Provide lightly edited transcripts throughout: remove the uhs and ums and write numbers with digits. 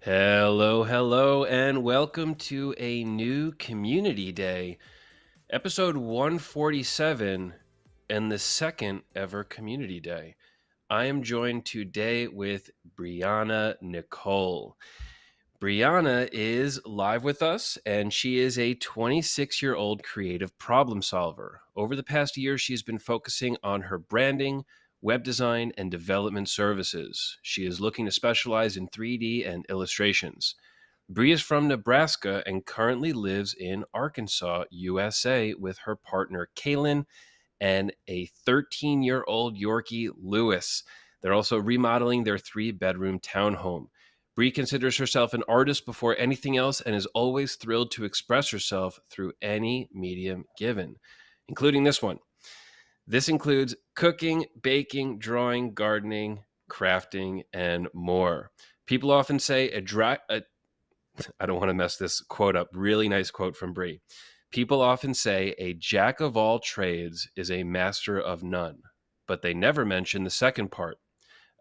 Hello, hello, and welcome to a new Community Day, episode 147, and the second ever Community Day. I am joined today with Breeona Nechole. Breeona is live with us, and she is a 26-year-old creative problem solver. Over the past year, she's been focusing on her branding, web design, and development services. She is looking to specialize in 3D and illustrations. Bree is from Nebraska and currently lives in Arkansas, USA, with her partner Kaylin and a 13-year-old Yorkie, Lewis. They're also remodeling their 3-bedroom townhome. Bree considers herself an artist before anything else and is always thrilled to express herself through any medium given, including this one. This includes cooking, baking, drawing, gardening, crafting, and more. People often say I don't want to mess this quote up. Really nice quote from Bree. People often say a jack of all trades is a master of none, but they never mention the second part.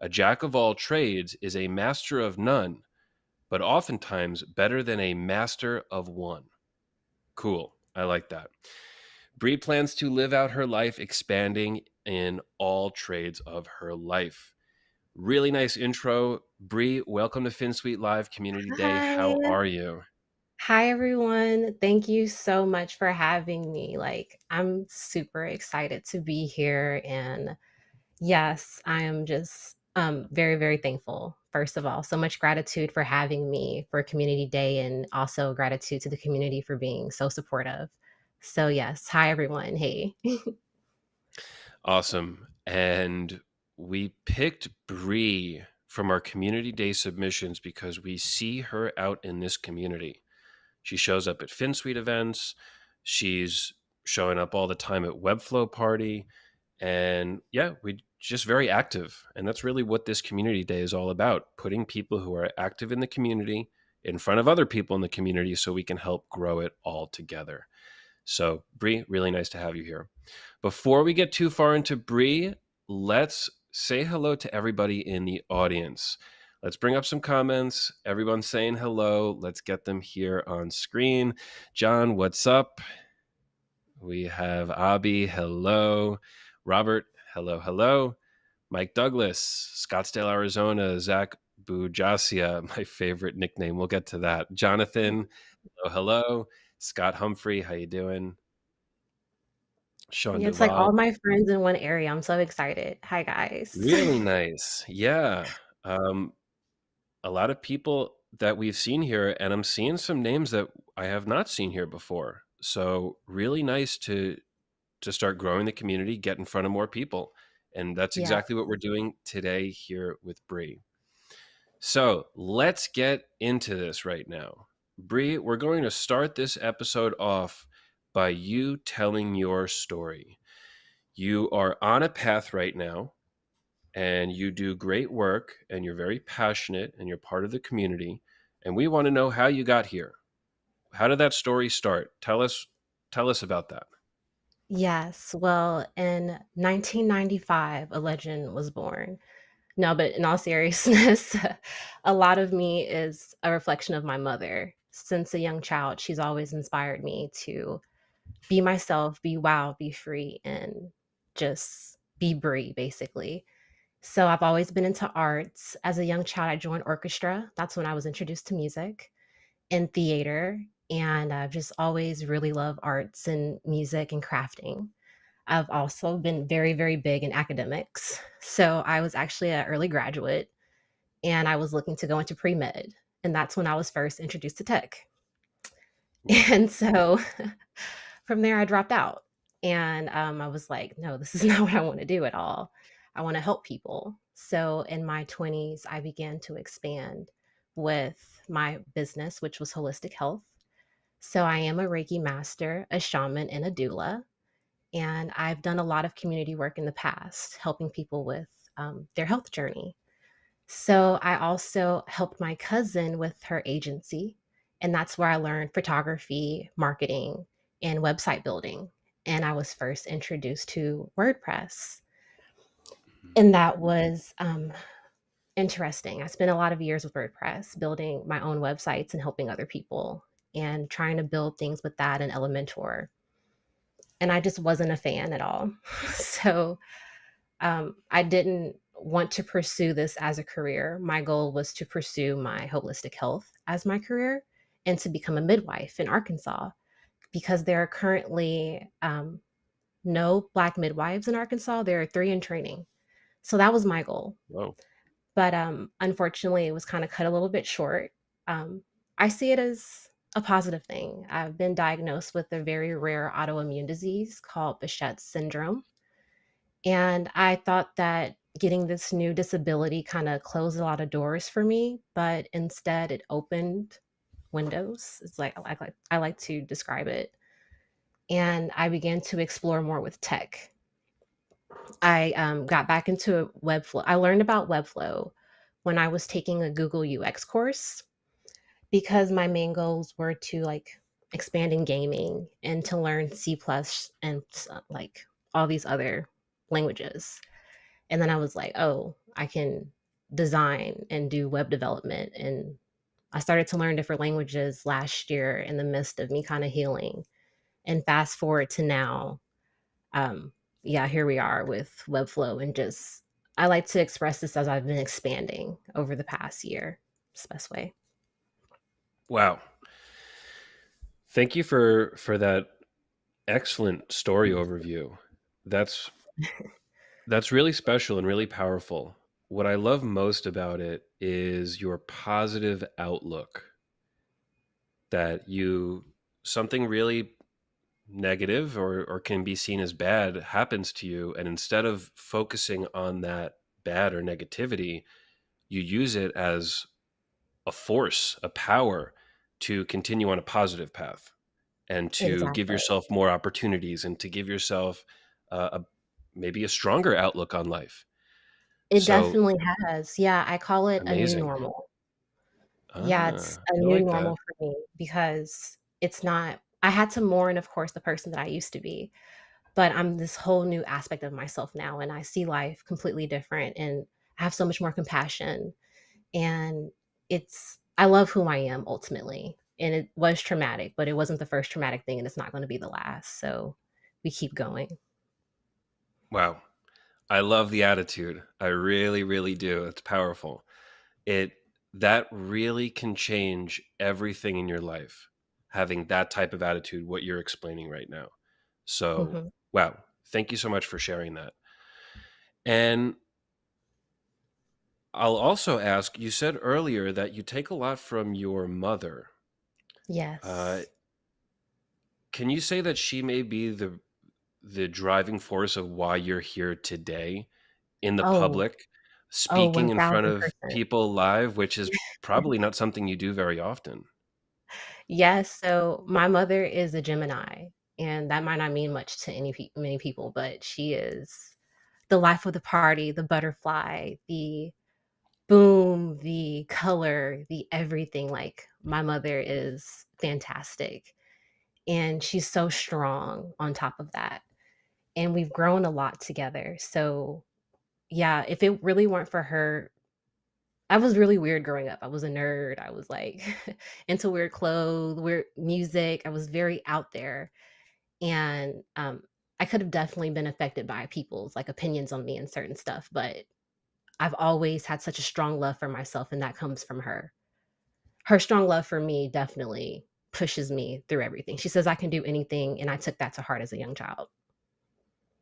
A jack of all trades is a master of none, but oftentimes better than a master of one. Cool. I like that. Bree plans to live out her life expanding in all trades of her life. Really nice intro. Bree, welcome to Finsweet Live Community Day. Hi. How are you? Hi, everyone. Thank you so much for having me. I'm super excited to be here. And yes, I am just very, very thankful, first of all. So much gratitude for having me for Community Day, and also gratitude to the community for being so supportive. So, yes. Hi, everyone. Hey. Awesome. And we picked Bree from our Community Day submissions because we see her out in this community. She shows up at Finsweet events. She's showing up all the time at Webflow Party. And yeah, we just very active. And that's really what this Community Day is all about, putting people who are active in the community in front of other people in the community so we can help grow it all together. So, Bree, really nice to have you here. Before we get too far into Bree, let's say hello to everybody in the audience. Let's bring up some comments. Everyone's saying hello. Let's get them here on screen. John, what's up? We have Abby, hello. Robert, hello, hello. Mike Douglas, Scottsdale, Arizona. Zach Bujasia, my favorite nickname. We'll get to that. Jonathan, hello, hello. Scott Humphrey, how you doing? Sean Yeah, it's like all Duval, my friends in one area. I'm so excited. Hi, guys. really nice. Yeah. Um, a lot of people that we've seen here, and I'm seeing some names that I have not seen here before. So really nice to start growing the community, get in front of more people. And that's Yeah. exactly what we're doing today here with Bree. So let's get into this right now. Bree, we're going to start this episode off by you telling your story. You are on a path right now and you do great work and you're very passionate and you're part of the community. And we want to know how you got here. How did that story start? Tell us about that. Yes. Well, in 1995, a legend was born. No, but in all seriousness, a lot of me is a reflection of my mother. Since a young child, she's always inspired me to be myself, be wild, be free, and just be Brie, basically. So I've always been into arts. As a young child, I joined orchestra. That's when I was introduced to music and theater. And I've just always really loved arts and music and crafting. I've also been very, very big in academics. So I was actually an early graduate and I was looking to go into pre med. And that's when I was first introduced to tech. And so from there, I dropped out. And I was like, no, this is not what I want to do at all. I want to help people. So in my 20s, I began to expand with my business, which was holistic health. So I am a Reiki master, a shaman, and a doula. And I've done a lot of community work in the past, helping people with their health journey. So I also helped my cousin with her agency. And that's where I learned photography, marketing, and website building. And I was first introduced to WordPress. And that was interesting. I spent a lot of years with WordPress building my own websites and helping other people and trying to build things with that and Elementor. And I just wasn't a fan at all. So I didn't want to pursue this as a career. My goal was to pursue my holistic health as my career and to become a midwife in Arkansas because there are currently no Black midwives in Arkansas. There are three in training. So that was my goal. Whoa. But unfortunately, it was kind of cut a little bit short. I see it as a positive thing. I've been diagnosed with a very rare autoimmune disease called Behçet's syndrome. And I thought that getting this new disability kind of closed a lot of doors for me, but instead it opened windows. It's like I like to describe it. And I began to explore more with tech. I got back into Webflow. I learned about Webflow when I was taking a Google UX course because my main goals were to like expand in gaming and to learn C plus and like all these other languages. And then I was like, oh, I can design and do web development. And I started to learn different languages last year in the midst of me kind of healing. And fast forward to now, um, yeah, here we are with Webflow. And just, I like to express this as I've been expanding over the past year. It's the best way. Wow. Thank you for that excellent story overview. That's that's really special and really powerful. What I love most about it is your positive outlook that you something really negative or can be seen as bad happens to you, and instead of focusing on that bad or negativity, you use it as a force, a power to continue on a positive path and to give Exactly. yourself more opportunities and to give yourself a maybe a stronger outlook on life. It So definitely has. Yeah, I call it a new amazing. normal. Yeah, it's Ah, a I new like that. normal for me because it's not I had to mourn, of course, the person that I used to be, but I'm this whole new aspect of myself now, and I see life completely different, and I have so much more compassion, and I love who I am ultimately, and it was traumatic, but it wasn't the first traumatic thing, and it's not gonna be the last, so we keep going. Wow. I love the attitude. I really, really do. It's powerful. It that really can change everything in your life. Having that type of attitude, what you're explaining right now. So, Mhm. wow. Thank you so much for sharing that. And I'll also ask, you said earlier that you take a lot from your mother. Uh, Yes. can you say that she may be the driving force of why you're here today in the Oh, public, oh, speaking in front of 1000%. people live, which is probably not something you do very often? Yes, so my mother is a Gemini, and that might not mean much to many people, but she is the life of the party, the butterfly, the boom, the color, the everything. Like, my mother is fantastic, and she's so strong on top of that, and we've grown a lot together. So, yeah, if it really weren't for her, I was really weird growing up. I was a nerd. I was, like, into weird clothes, weird music. I was very out there, and, I could have definitely been affected by people's, like, opinions on me and certain stuff, but I've always had such a strong love for myself, and that comes from her. Her strong love for me definitely pushes me through everything. She says I can do anything, and I took that to heart as a young child.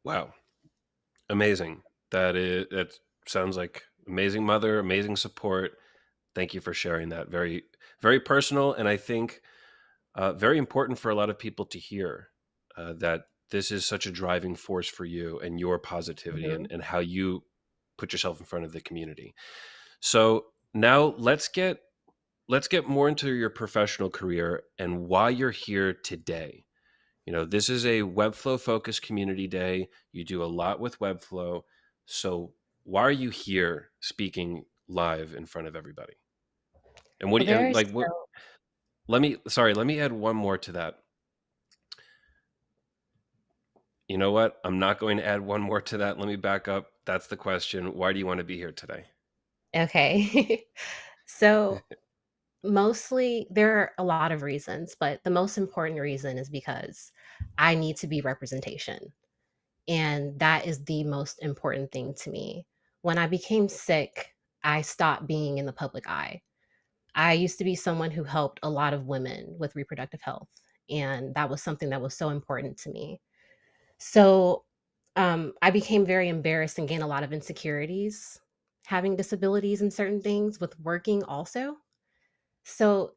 Wow. Amazing. That sounds like amazing mother, amazing support. Thank you for sharing that. Very, very personal, and I think very important for a lot of people to hear that this is such a driving force for you and your positivity Mhm. and how you put yourself in front of the community. So now let's get more into your professional career and why you're here today. This is a Webflow focused community day. You do a lot with Webflow. So why are you here speaking live in front of everybody? And what Well, do you, and there's like what let me add one more to that. You know what? I'm not going to add one more to that. Let me back up. That's the question. Why do you want to be here today? okay. So, mostly there are a lot of reasons, but the most important reason is because I need to be representation, and that is the most important thing to me. When I became sick, I stopped being in the public eye. I used to be someone who helped a lot of women with reproductive health, and that was something that was so important to me. So, I became very embarrassed and gained a lot of insecurities having disabilities and certain things with working also. So,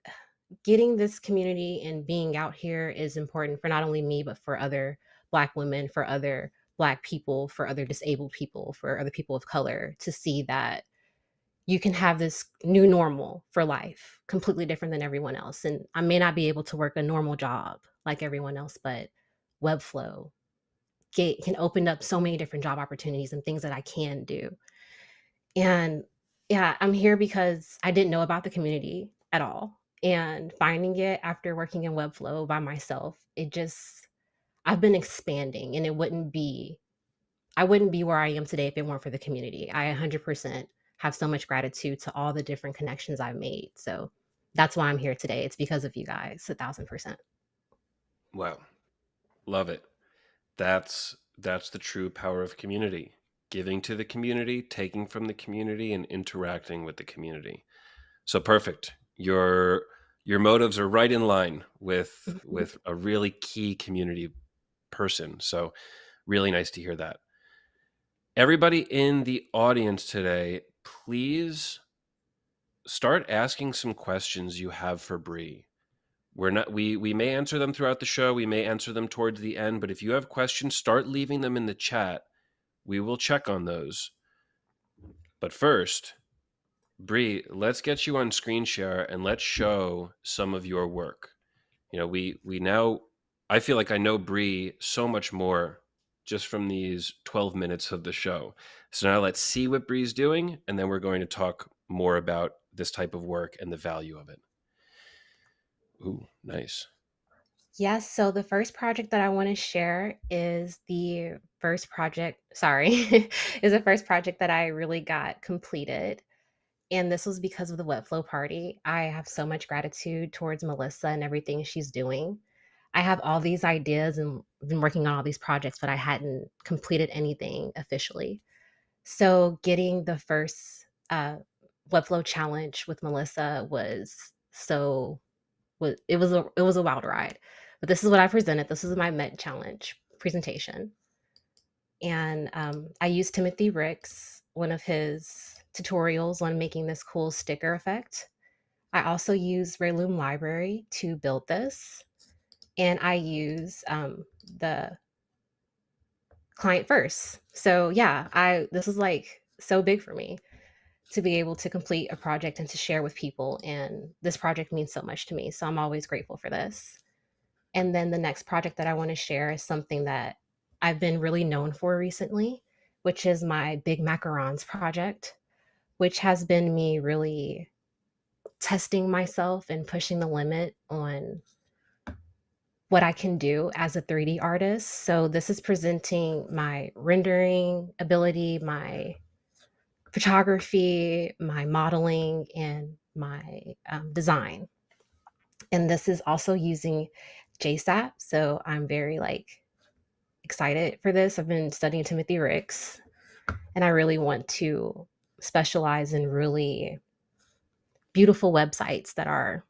getting this community and being out here is important for not only me, but for other Black women, for other Black people, for other disabled people, for other people of color to see that you can have this new normal for life, completely different than everyone else. And I may not be able to work a normal job like everyone else, but Webflow can open up so many different job opportunities and things that I can do. And yeah, I'm here because I didn't know about the community at all. And finding it after working in Webflow by myself, I've been expanding and I wouldn't be where I am today if it weren't for the community. I 100% have so much gratitude to all the different connections I've made. So that's why I'm here today. It's because of you guys, 1,000%. Wow. Love it. That's the true power of community. Giving to the community, taking from the community, and interacting with the community. So perfect. Your motives are right in line with a really key community person. So really nice to hear that. Everybody in the audience today, please start asking some questions you have for Bree. We may answer them throughout the show, we may answer them towards the end, but if you have questions, start leaving them in the chat. We will check on those. But first, Bree, let's get you on screen share and let's show some of your work. We now I feel like I know Bree so much more just from these 12 minutes of the show. So now let's see what Bree's doing, and then we're going to talk more about this type of work and the value of it. Ooh, nice. Yes, so the first project that I want to share is the first project, sorry, is the first project that I really got completed. And this was because of the Webflow party. I have so much gratitude towards Melissa and everything she's doing. I have all these ideas and been working on all these projects, but I hadn't completed anything officially. So getting the first Webflow challenge with Melissa it was a wild ride. But this is what I presented. This is my Met challenge presentation. And I used Timothy Rick's one of his tutorials on making this cool sticker effect. I also use Rayloom Library to build this, and I use the client first. So yeah, I this is like so big for me to be able to complete a project and to share with people. And this project means so much to me. So I'm always grateful for this. And then the next project that I want to share is something that I've been really known for recently, which is my Big Macarons project, which has been me really testing myself and pushing the limit on what I can do as a 3D artist. So this is presenting my rendering ability, my photography, my modeling, and my design. And this is also using JSAP. So I'm very excited for this. I've been studying Timothy Ricks, and I really want to specialize in really beautiful websites that are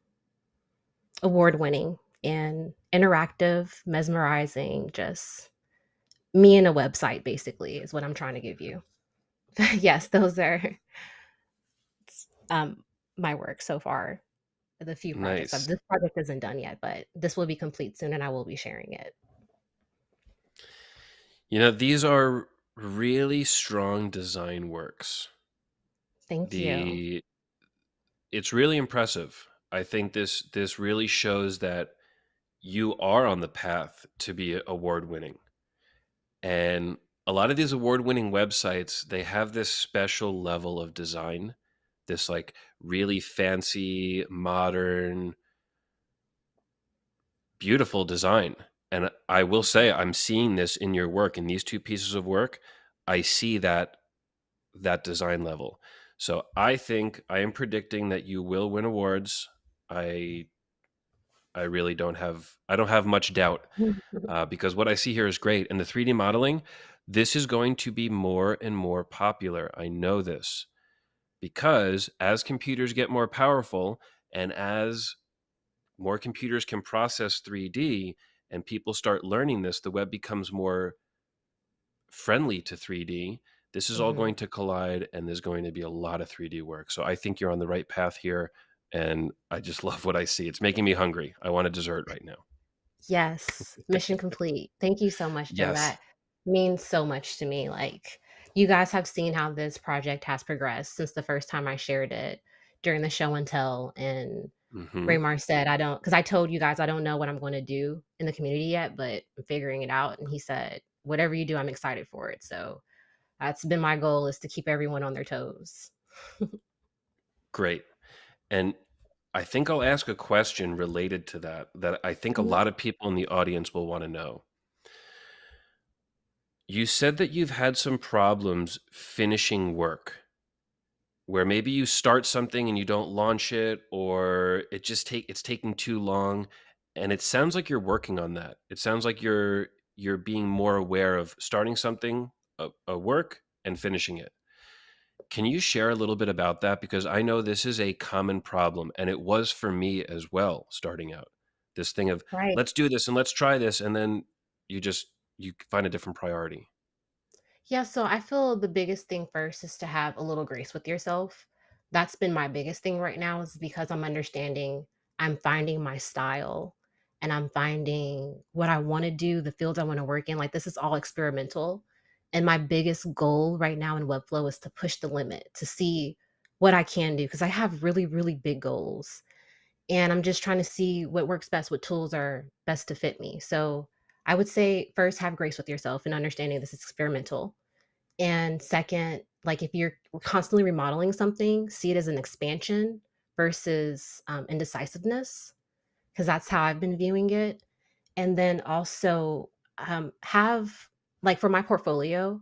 award winning and interactive, mesmerizing, just me and a website basically is what I'm trying to give you. Yes, those are um, my work so far. The few projects. Nice. This project isn't done yet, but this will be complete soon and I will be sharing it. These are really strong design works. Thank you. The It's really impressive. I think this really shows that you are on the path to be award winning. And a lot of these award-winning websites, they have this special level of design, this like really fancy, modern, beautiful design. And I will say I'm seeing this in your work in these two pieces of work. I see that design level. So I think I am predicting that you will win awards. I I really don't have much doubt because what I see here is great. And the 3D modeling, this is going to be more and more popular. I know this because as computers get more powerful and as more computers can process 3D and people start learning this, the web becomes more friendly to 3D. This is all Mhm. going to collide and there's going to be a lot of 3D work. So I think you're on the right path here. And I just love what I see. It's making me hungry. I want a dessert right now. Yes, mission complete. Thank you so much, Joe. Yes. That means so much to me. Like, you guys have seen how this project has progressed since the first time I shared it during the show and tell. And Hmm. Raymar said, I don't, because I told you guys I don't know what I'm going to do in the community yet, but I'm figuring it out. And he said, whatever you do, I'm excited for it. So that's been my goal, is to keep everyone on their toes. Great. And I think I'll ask a question related to that, that I think a Mhm. lot of people in the audience will want to know. You said that you've had some problems finishing work where maybe you start something and you don't launch it or it's taking too long, and it sounds like you're working on that. It sounds like you're being more aware of starting something, a work, and finishing it. Can you share a little bit about that? Because I know this is a common problem, and it was for me as well starting out. This thing of Right. let's do this and let's try this, and then you find a different priority. Yeah, so I feel the biggest thing first is to have a little grace with yourself. That's been my biggest thing right now, is because I'm understanding, I'm finding my style, and I'm finding what I want to do, the fields I want to work in. Like, this is all experimental. And my biggest goal right now in Webflow is to push the limit, to see what I can do, because I have really, really big goals. And I'm just trying to see what works best, what tools are best to fit me. So I would say first, have grace with yourself and understanding this is experimental. And second, like, if you're constantly remodeling something, see it as an expansion versus indecisiveness, because that's how I've been viewing it. And then also, have, like, for my portfolio,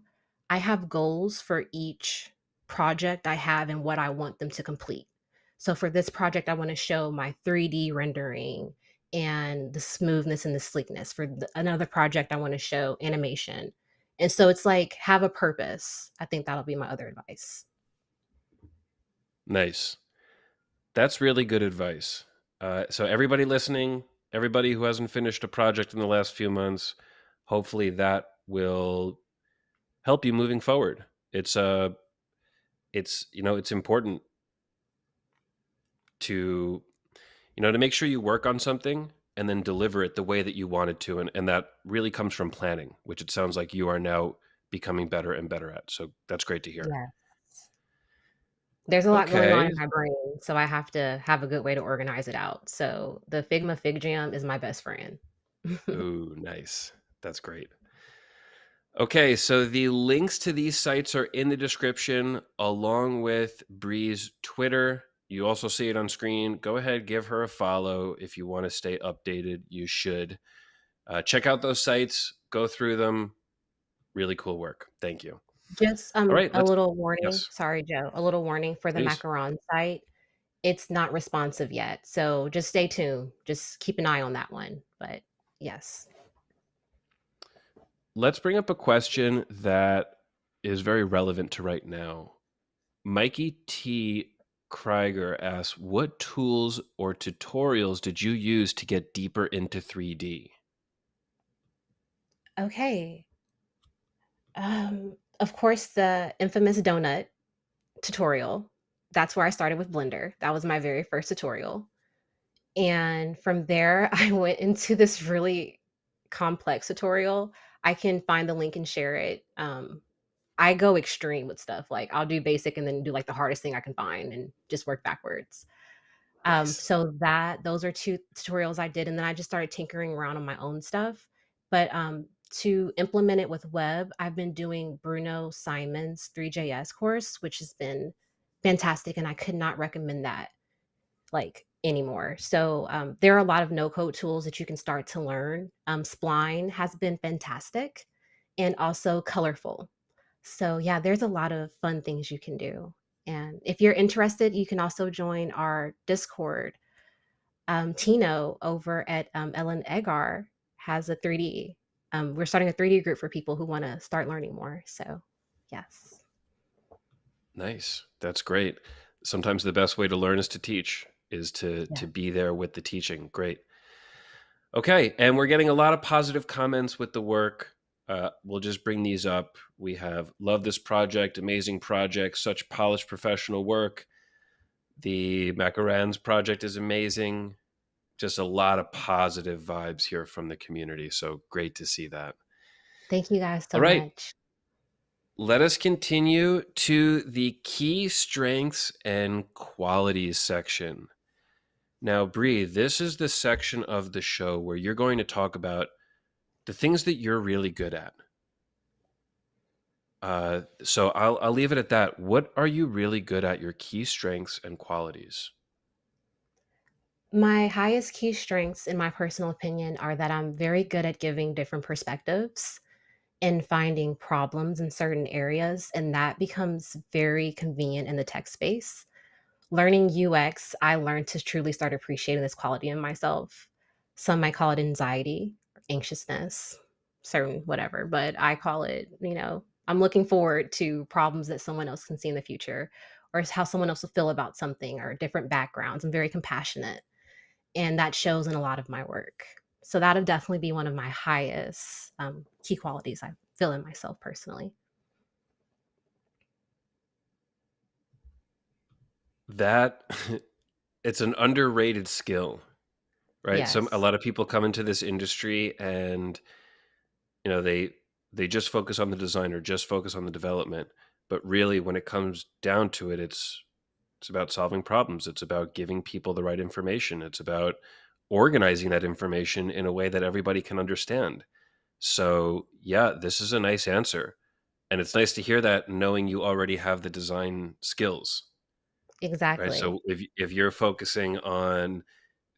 I have goals for each project I have and what I want them to complete. So for this project, I want to show my 3D rendering and the smoothness and the sleekness. For another project, I want to show animation. And so it's like, have a purpose. I think that'll be my other advice. Nice. That's really good advice. So everybody listening, everybody who hasn't finished a project in the last few months, hopefully that will help you moving forward. It's it's important to to make sure you work on something and then deliver it the way that you wanted to, and that really comes from planning, which it sounds like you are now becoming better and better at. So that's great to hear. Yeah. There's a lot going on Okay. in my brain, so I have to have a good way to organize it out. So the Figma Fig Jam is my best friend. Ooh, nice. That's great. Okay, so the links to these sites are in the description along with Bree's Twitter. You also see it on screen. Go ahead, give her a follow if you want to stay updated. You should. Check out those sites, go through them. Really cool work. Thank you. Just, All right, a let's. little warning, Yes, sorry, Joe, a little warning for the please. macaron site. It's not responsive yet, so just stay tuned. Just keep an eye on that one, but yes. Let's bring up a question that is very relevant to right now. Mikey T. Krieger asks, what tools or tutorials did you use to get deeper into 3D? Okay, of course, the infamous donut tutorial. That's where I started with Blender. That was my very first tutorial. And from there, I went into this really complex tutorial. I can find the link and share it. I go extreme with stuff. Like, I'll do basic and then do like the hardest thing I can find and just work backwards. Nice. So those are 2 tutorials I did, and then I just started tinkering around on my own stuff. But, to implement it with web, I've been doing Bruno Simon's 3JS course, which has been fantastic, and I could not recommend that, like, anymore. So, there are a lot of no-code tools that you can start to learn. Spline has been fantastic and also colorful. So, yeah, there's a lot of fun things you can do. And if you're interested, you can also join our Discord. Tino over at Ellen Egar has a 3D. We're starting a 3D group for people who want to start learning more. So, yes, Nice. That's great. Sometimes the best way to learn is to teach, is to yeah. be there with the teaching. Great. Okay, and we're getting a lot of positive comments with the work. We'll just bring these up. We have love this project, amazing project, such polished professional work. The Macarons project is amazing. Just a lot of positive vibes here from the community. So great to see that. Thank you guys All so right, much. let us continue to the key strengths and qualities section. Now, Bree, this is the section of the show where you're going to talk about the things that you're really good at. So I'll leave it at that. What are you really good at? Your key strengths and qualities. My highest key strengths, in my personal opinion, are that I'm very good at giving different perspectives and finding problems in certain areas, and that becomes very convenient in the tech space. Learning UX, I learned to truly start appreciating this quality in myself. Some might call it anxiety, anxiousness, certain whatever, but I call it, I'm looking forward to problems that someone else can see in the future, or how someone else will feel about something, or different backgrounds. I'm very compassionate, and that shows in a lot of my work. So that'll definitely be one of my highest key qualities I feel in myself personally. That it's an underrated skill, right? A Yes, lot of people come into this industry and they just focus on the design or just focus on the development, but really when it comes down to it, it's about solving problems. It's about giving people the right information. It's about organizing that information in a way that everybody can understand. So, yeah, this is a nice answer. And it's nice to hear that knowing you already have the design skills, right? exactly. So if you're focusing on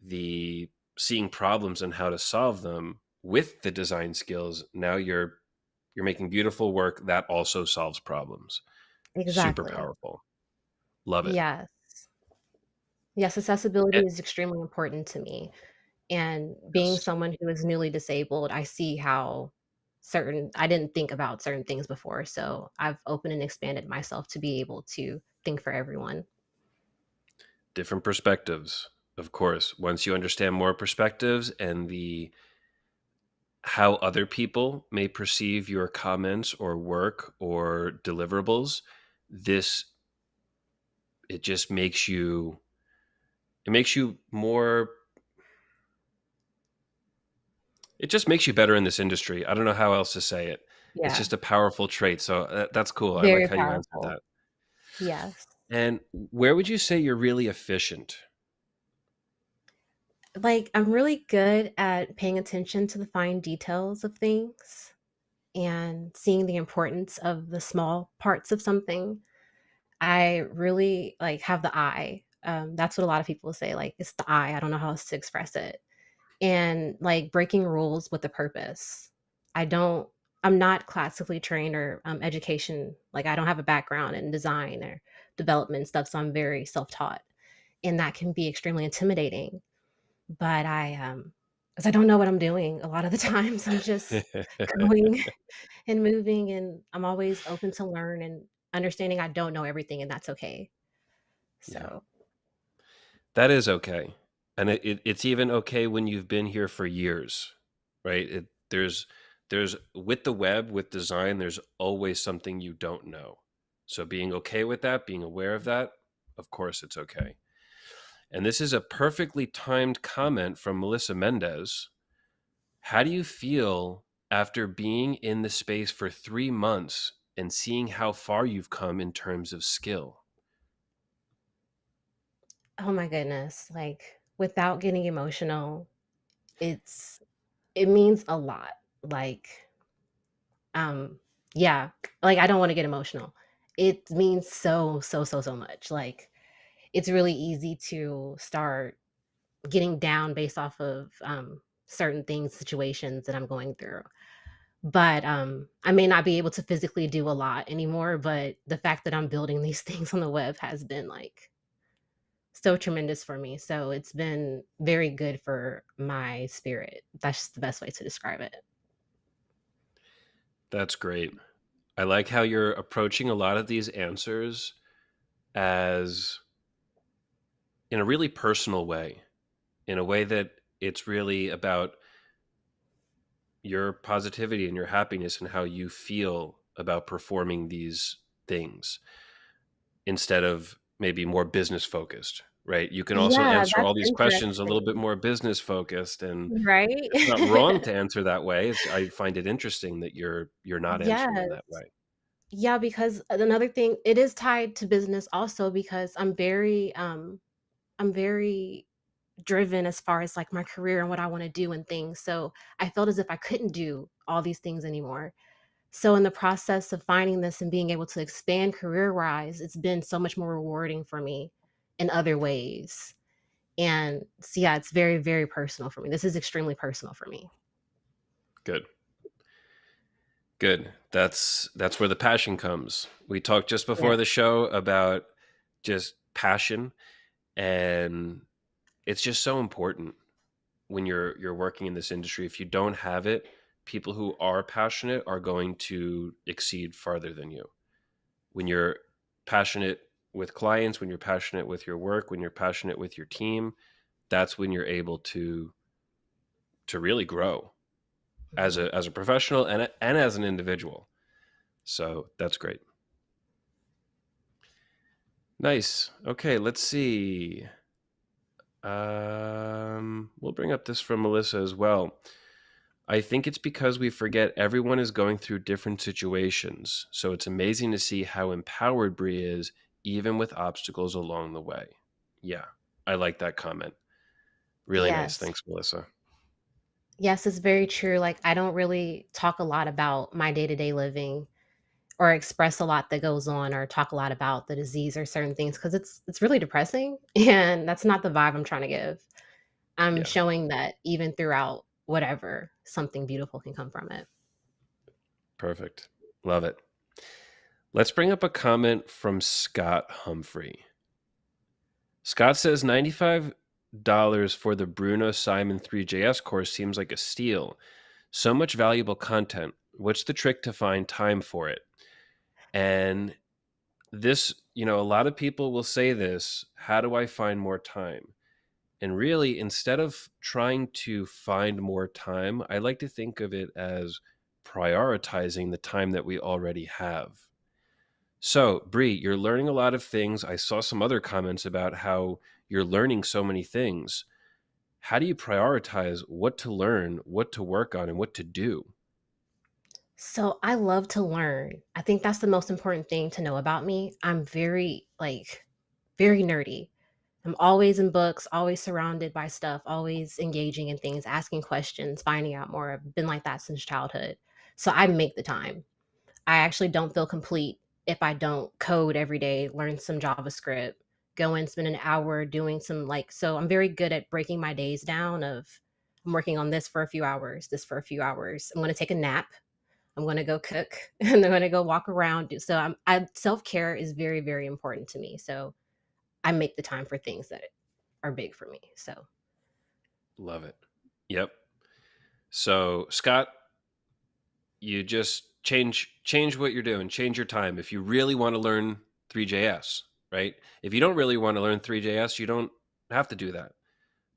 the seeing problems and how to solve them with the design skills, now you're making beautiful work that also solves problems. Super Exactly. powerful. Love it. Yes. Yes, accessibility Eh, is extremely important to me, and being Yes. someone who is newly disabled, I see how certain I didn't think about certain things before, so I've opened and expanded myself to be able to think for everyone. Different perspectives, of course. Once you understand more perspectives and the how other people may perceive your comments or work or deliverables, this it just makes you more it just makes you better in this industry. I don't know how else to say it. It's Yeah, just a powerful trait. So that's cool. I like very how you answered powerful. that. Yes. And where would you say you're really efficient? Like, I'm really good at paying attention to the fine details of things and seeing the importance of the small parts of something. I really, like, have the eye. That's what a lot of people say, like, "It's the eye." I don't know how else to express it. And, like, breaking rules with a purpose. I don't I'm not classically trained or, education like, I don't have a background in design or development and stuff, so I'm very self-taught, and that can be extremely intimidating. But 'cause I don't know what I'm doing a lot of the times. I'm just going and moving, and I'm always open to learn and understanding I don't know everything, and that's okay. Yeah. So, That is okay. And it's even okay when you've been here for years, right? There's with the web, with design, there's always something you don't know. So being okay with that, being aware of that, of course it's okay. And this is a perfectly timed comment from Melissa Mendez. How do you feel after being in the space for 3 months and seeing how far you've come in terms of skill? Oh my goodness, like, without getting emotional, it's it means a lot, like, um yeah, like, I don't wanna get emotional. It means so, so, so, so much, like, it's really easy to start getting down based off of, certain things, situations that I'm going through. But, I may not be able to physically do a lot anymore, but the fact that I'm building these things on the web has been, like, so tremendous for me. So it's been very good for my spirit. That's just the best way to describe it. That's great. I like how you're approaching a lot of these answers as in a really personal way, in a way that it's really about your positivity and your happiness and how you feel about performing these things instead of maybe more business focused, right? You can also Yeah, answer that's all these questions a little bit interesting. more business focused, and Right? it's not wrong to answer that way. I find it interesting that you're not answering in Yes. that way. Yeah, because another thing, it is tied to business also because I'm very driven as far as, like, my career and what I wanna do and things, so I felt as if I couldn't do all these things anymore. So in the process of finding this and being able to expand career-wise, it's been so much more rewarding for me in other ways. And so, yeah, it's very, very personal for me. This is extremely personal for me. Good. Good. That's where the passion comes. We talked just Yeah. before the show about just passion, and it's just so important when you're working in this industry. If you don't have it, people who are passionate are going to exceed farther than you. When you're passionate with clients, when you're passionate with your work, when you're passionate with your team, that's when you're able to really grow Mhm. as a professional and as an individual. So that's great. Nice. Okay, let's see. We'll bring up this from Melissa as well. I think it's because we forget everyone is going through different situations. So it's amazing to see how empowered Bree is, even with obstacles along the way. Yeah, I like that comment. Really nice. Yes. Thanks, Melissa. Yes, it's very true. Like, I don't really talk a lot about my day-to-day living or express a lot that goes on or talk a lot about the disease or certain things because it's really depressing, and that's not the vibe I'm trying to give. I'm Yeah, showing that even throughout whatever, something beautiful can come from it. perfect. Love it. Let's bring up a comment from Scott Humphrey. Scott says $95 for the Bruno Simon 3JS course seems like a steal. So much valuable content. What's the trick to find time for it? And this, a lot of people will say this, how do I find more time? And really, instead of trying to find more time, I like to think of it as prioritizing the time that we already have. So, Bree, you're learning a lot of things. I saw some other comments about how you're learning so many things. How do you prioritize what to learn, what to work on, and what to do? So I love to learn. I think that's the most important thing to know about me. I'm very, like, very nerdy. I'm always in books, always surrounded by stuff, always engaging in things, asking questions, finding out more. I've been like that since childhood. So I make the time. I actually don't feel complete if I don't code every day, learn some JavaScript, go and spend an hour doing some, like, so I'm very good at breaking my days down of I'm working on this for a few hours, this for a few hours. I'm going to take a nap. I'm gonna go cook, and I'm gonna go walk around, do so I self-care is very, very important to me, so I make the time for things that are big for me, so Love it. Yep. So, Scott, you just change what you're doing, change your time. If you really want to learn 3JS, right? If you don't really want to learn 3JS, you don't have to do that.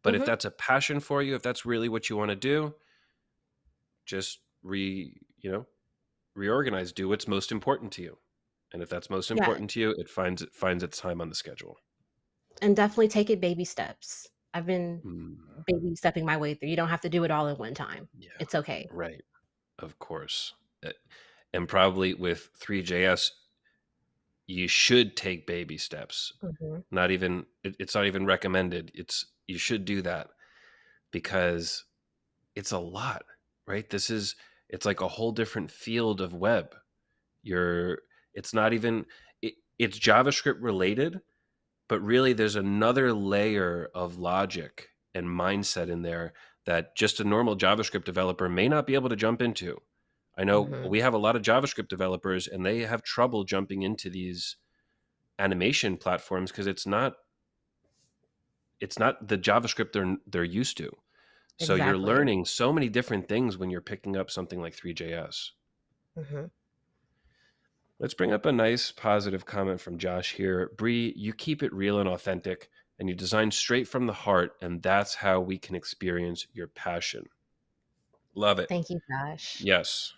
But if Mhm. that's a passion for you, if that's really what you want to do, just reorganize, do what's most important to you. And if that's most Yeah, important to you, it finds its time on the schedule. and definitely take it baby steps. I've been Mm, baby stepping my way through. You don't have to do it all at one time. yeah, It's okay. right. Of course. And probably with 3JS, you should take baby steps. Mhm, Not even it's not even recommended. It's you should do that because it's a lot, right? It's like a whole different field of web. You're it's not even it's JavaScript related, but really there's another layer of logic and mindset in there that just a normal JavaScript developer may not be able to jump into. I know mhm. we have a lot of JavaScript developers and they have trouble jumping into these animation platforms because it's not the JavaScript they're used to. So you're Exactly. learning so many different things when you're picking up something like 3JS. Mhm. Let's bring up a nice positive comment from Josh here. Bree, you keep it real and authentic, and you design straight from the heart, and that's how we can experience your passion. Love it. Thank you, Josh. Yes.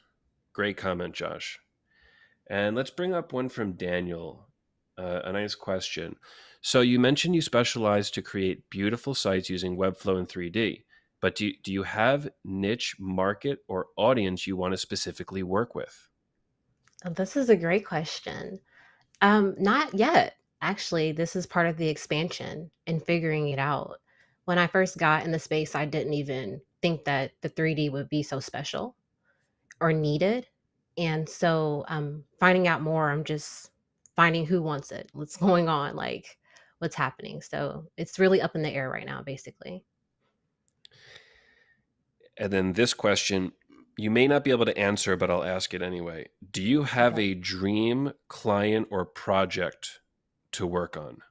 Great comment, Josh. And let's bring up one from Daniel. A nice question. So you mentioned you specialize to create beautiful sites using Webflow and 3D, but do you have niche market or audience you want to specifically work with? This is a great question. Not yet. Actually, this is part of the expansion and figuring it out. When I first got in the space, I didn't even think that the 3D would be so special or needed. And so, finding out more, I'm just finding who wants it, what's going on, like what's happening. So it's really up in the air right now, basically. And then this question, you may not be able to answer, but I'll ask it anyway. Do you have Okay. a dream client or project to work on?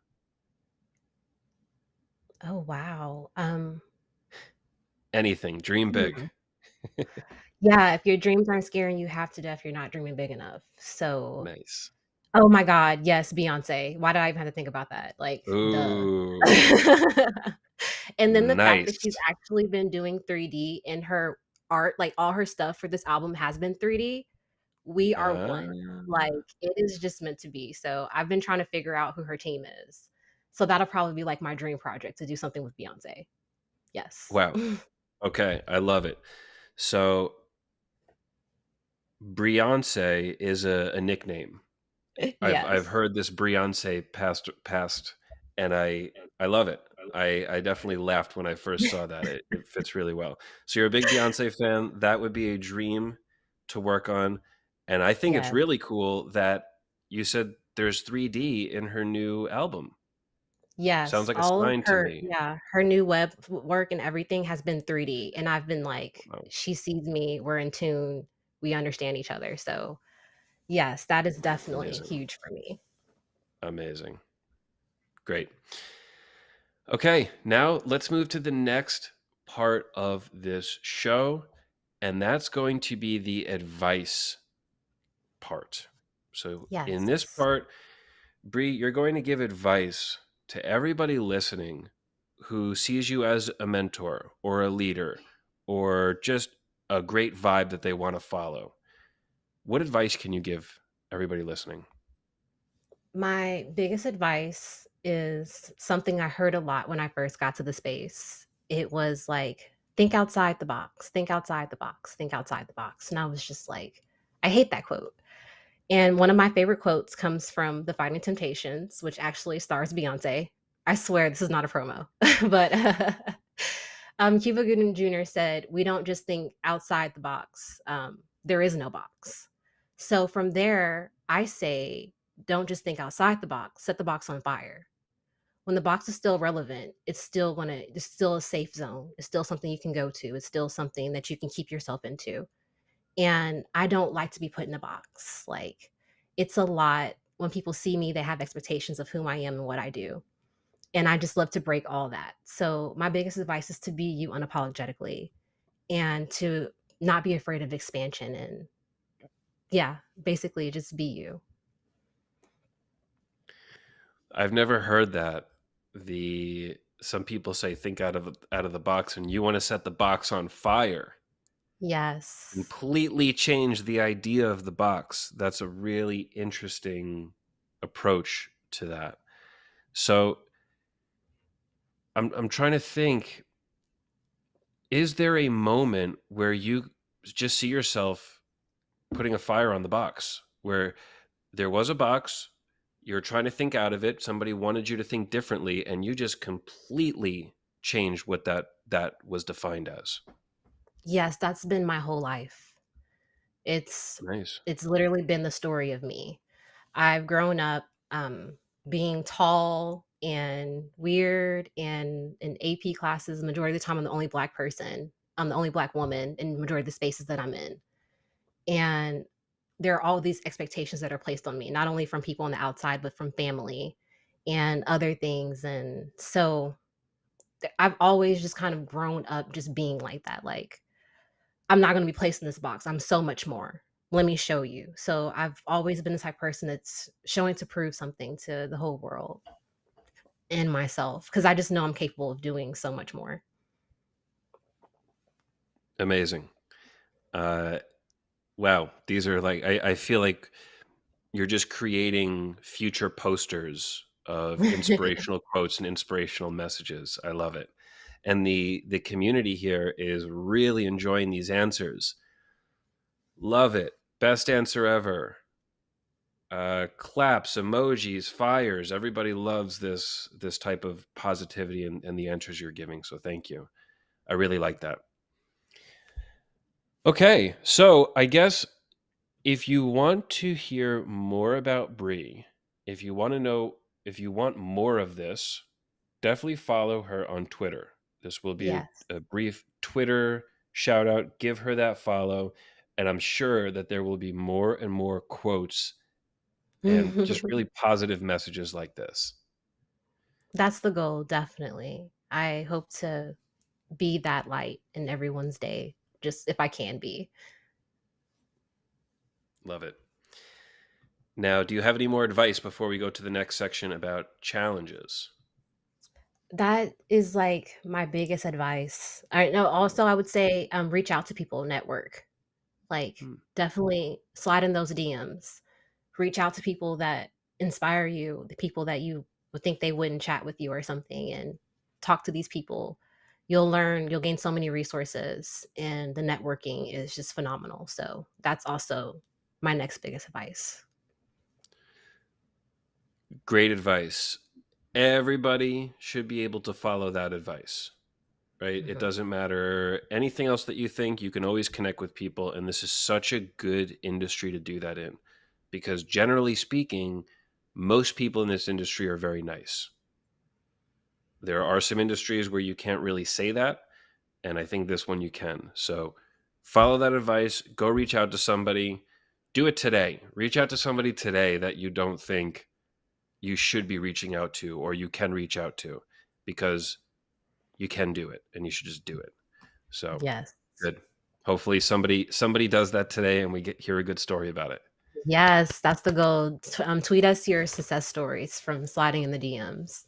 Oh, wow. Anything, dream big. Hmm. Yeah, if your dreams aren't scaring you half to death, you're not dreaming big enough. So, Nice. oh my God, yes, Beyoncé. Why did I even have to think about that? Like, duh. Ooh, And then the fact that she's nice. actually been doing 3D in her art, like, all her stuff for this album has been 3D. We are Ah, one. Like, it is just meant to be. So, I've been trying to figure out who her team is. So that'll probably be, like, my dream project to do something with Beyoncé. Yes. wow. Okay, I love it. So Breeonce is a nickname. I've Yes. heard this Breeonce past, and I love it. I definitely laughed when I first saw that. It fits really well. So you're a big Beyonce fan. That would be a dream to work on, and I think it's Yes. really cool that you said there's 3D in her new album. Sounds Yes, like a all of sign to her me. yeah, her new web work and everything has been 3D, and I've been like, Wow, "She sees me, we're in tune, we understand each other." So, yes, that is definitely amazing, huge for me. amazing, great. Okay, now let's move to the next part of this show, and that's going to be the advice part. So, in this Yes. part, Bree, you're going to give advice to everybody listening who sees you as a mentor or a leader or just a great vibe that they want to follow. What advice can you give everybody listening? My biggest advice is something I heard a lot when I first got to the space. It was like, "Think outside the box, think outside the box, think outside the box," and I was just like, I hate that quote. And one of my favorite quotes comes from The Fighting Temptations, which actually stars Beyoncé. I swear this is not a promo, but Cuba Gooding Jr. said, "We don't just think outside the box. There is no box." So from there, I say, don't just think outside the box. Set the box on fire. When the box is still relevant, it's still a safe zone. It's still something you can go to. It's still something that you can keep yourself into, and I don't like to be put in a box. Like, it's a lot when people see me, they have expectations of whom I am and what I do. And I just love to break all that. So, my biggest advice is to be you unapologetically and to not be afraid of expansion. And yeah, basically just be you. I've never heard that. The Some people say think out of the box and you want to set the box on fire. Yes. Completely change the idea of the box. That's a really interesting approach to that. So I'm trying to think, is there a moment where you just see yourself putting a fire on the box where there was a box, You're trying to think out of it. Somebody wanted you to think differently, and you just completely changed what that was defined as. Yes, that's been my whole life. It's Nice. it's literally been the story of me. I've grown up, being tall and weird and in AP classes, majority of the time, I'm the only Black person. I'm the only Black woman in majority of the spaces that I'm in. And there are all these expectations that are placed on me, not only from people on the outside, but from family and other things. And so I've always just kind of grown up just being like that. Like, I'm not going to be placed in this box. I'm so much more. Let me show you. So I've always been the type of person that's showing to prove something to the whole world and myself because I just know I'm capable of doing so much more. Amazing. Uh, wow. These are like, I feel like you're just creating future posters of inspirational quotes and inspirational messages. I love it. And the community here is really enjoying these answers. Love it. Best answer ever. Claps, emojis, fires. Everybody loves this type of positivity and the answers you're giving. So thank you. I really like that. Okay, so I guess if you want to hear more about Bree, if you want to know, if you want more of this, definitely follow her on Twitter. This will be Yes. a brief Twitter shout out. Give her that follow. And I'm sure that there will be more and more quotes and just really positive messages like this. That's the goal, definitely. I hope to be that light in everyone's day, just if I can be. Love it. Now, do you have any more advice before we go to the next section about challenges? That is like my biggest advice. I know also I would say reach out to people, network. Like, Hmm. definitely slide in those DMs. Reach out to people that inspire you, the people that you would think they wouldn't chat with you or something, and talk to these people. You'll learn, you'll gain so many resources, and the networking is just phenomenal. So that's also my next biggest advice. Great advice. Everybody should be able to follow that advice, right? It Mhm. doesn't matter anything else that you think, you can always connect with people. And this is such a good industry to do that in because, generally speaking, most people in this industry are very nice. There are some industries where you can't really say that. And I think this one you can. So follow that advice. Go reach out to somebody. Do it today. Reach out to somebody today that you don't think you should be reaching out to or you can reach out to because you can do it and you should just do it. So Yes. good. Hopefully somebody does that today and we get hear a good story about it. Yes, that's the goal. Tweet us your success stories from sliding in the DMs.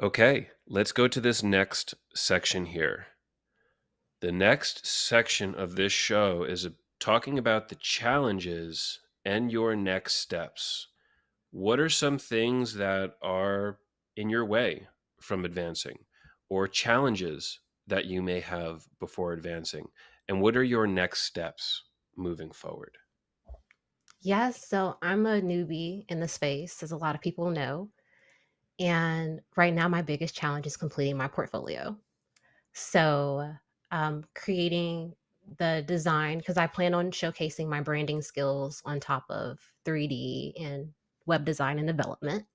Okay, let's go to this next section here. The next section of this show is talking about the challenges and your next steps. What are some things that are in your way from advancing or challenges that you may have before advancing? And what are your next steps moving forward? Yes, so I'm a newbie in the space, as a lot of people know. And right now, my biggest challenge is completing my portfolio. So, creating the design, because I plan on showcasing my branding skills on top of 3D and web design and development.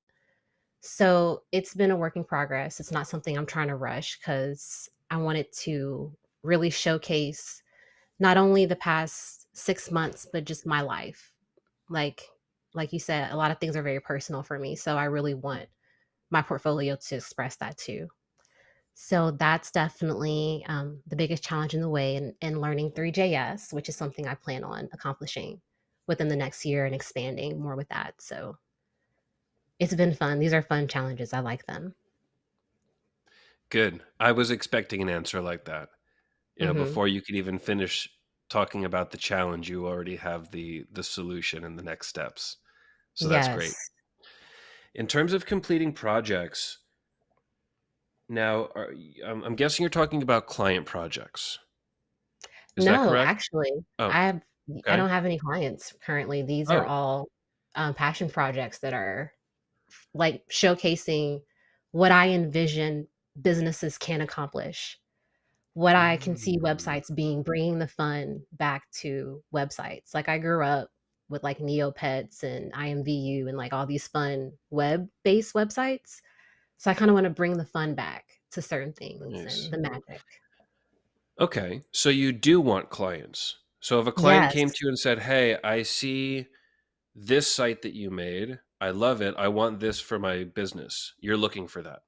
So, it's been a work in progress. It's not something I'm trying to rush because I want it to really showcase not only the past 6 months, but just my life. Like, like you said, a lot of things are very personal for me. So, I really want my portfolio to express that too. So that's definitely the biggest challenge in the way in learning 3JS, which is something I plan on accomplishing within the next year and expanding more with that. So it's been fun. These are fun challenges. I like them. Good. I was expecting an answer like that. You know, Hmm. before you could even finish talking about the challenge, you already have the solution and the next steps. So that's great. Yes. In terms of completing projects, now I'm guessing you're talking about client projects. Is that No, correct? actually, Oh, I have. I Okay. don't have any clients currently. These are Oh, all, passion projects that are, like, showcasing what I envision businesses can accomplish, what I can see mm, websites being bringing the fun back to websites. Like, I grew up with, like, Neopets and IMVU and, like, all these fun web-based websites, so I kinda wanna bring the fun back to certain things and nice. the magic. Okay. So you do want clients. So if a client Yes, came to you and said, "Hey, I see this site that you made. I love it. I want this for my business." You're looking for that.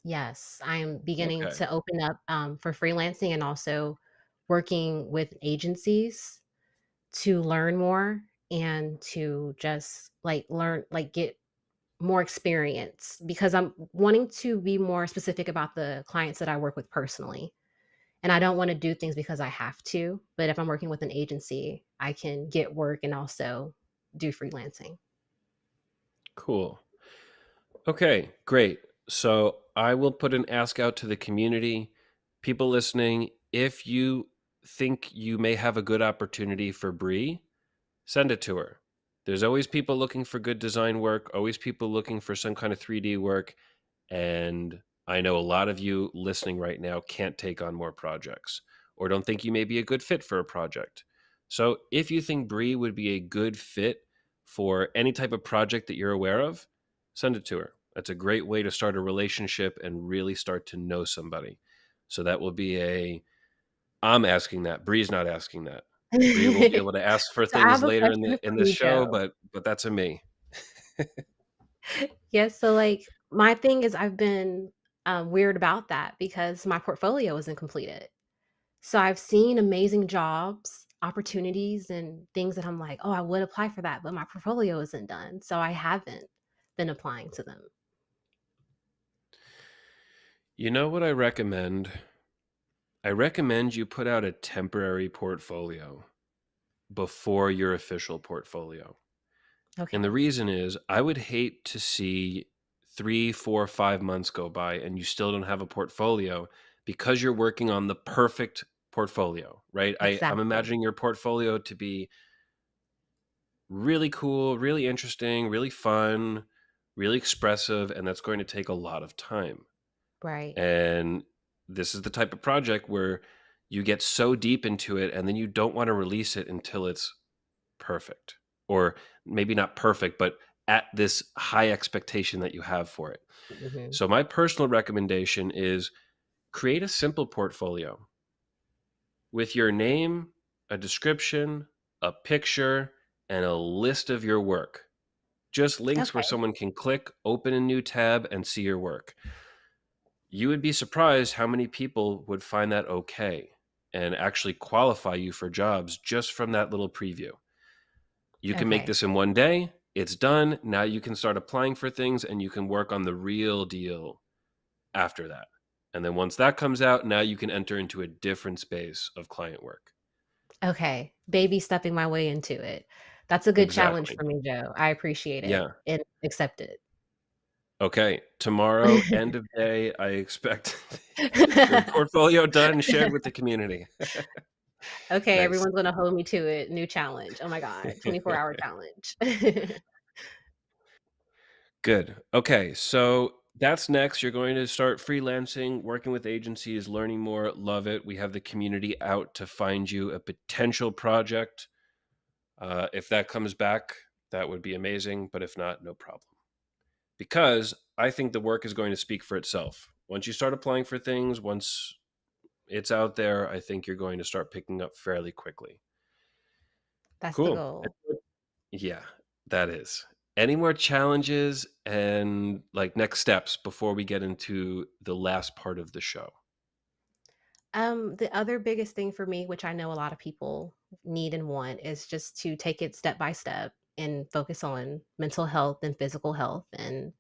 yes, I'm beginning Okay. to open up, for freelancing and also working with agencies to learn more and to just, like, learn like, get more experience because I'm wanting to be more specific about the clients that I work with personally, and I don't wanna do things because I have to, but if I'm working with an agency, I can get work and also do freelancing. Cool. Okay, great. So I will put an ask out to the community, people listening. If you think you may have a good opportunity for Bree, send it to her. There's always people looking for good design work, always people looking for some kind of 3D work. And I know a lot of you listening right now can't take on more projects or don't think you may be a good fit for a project. So if you think Bree would be a good fit for any type of project that you're aware of, send it to her. That's a great way to start a relationship and really start to know somebody. So that will be a I'm asking that. Bree's not asking that. Bree will be able to ask for So I things have a later in question the for you, show, Joe. but that's a me. Yes, so, like, my thing is I've been, weird about that because my portfolio isn't completed. So I've seen amazing jobs, opportunities, and things that I'm like, "Oh, I would apply for that," but my portfolio isn't done, so I haven't been applying to them. You know what I recommend? I recommend you put out a temporary portfolio before your official portfolio. And the Okay, reason is I would hate to see 3, 4, 5 months go by and you still don't have a portfolio because you're working on the perfect portfolio, right? I'm exactly. imagining your portfolio to be really cool, really interesting, really fun, really expressive, and that's going to take a lot of time. Right. And this is the type of project where you get so deep into it and then you don't want to release it until it's perfect. Or maybe not perfect, but at this high expectation that you have for it. Mhm. So my personal recommendation is create a simple portfolio with your name, a description, a picture, and a list of your work. Just links where Okay, someone can click, open a new tab, and see your work. You would be surprised how many people would find that okay and actually qualify you for jobs just from that little preview. You can make okay, this in one day. It's done. Now you can start applying for things and you can work on the real deal after that. And then once that comes out, now you can enter into a different space of client work. okay. Baby stepping my way into it. That's a good challenge Exactly. for me, Joe. I appreciate it Yeah. and accept it. Okay. Tomorrow, end of day, I expect your portfolio done and shared with the community. Okay, Nice. everyone's gonna hold me to it. New challenge. Oh my god, 24-hour challenge. Good. Okay, so that's next. You're going to start freelancing, working with agencies, learning more. Love it. We have the community out to find you a potential project. If that comes back, that would be amazing. But if not, no problem. Because I think the work is going to speak for itself. Once you start applying for things, once it's out there, I think you're going to start picking up fairly quickly. That's the Cool. goal. Yeah, that is. Any more challenges and like next steps before we get into the last part of the show? The other biggest thing for me, which I know a lot of people need and want, is just to take it step by step and focus on mental health and physical health and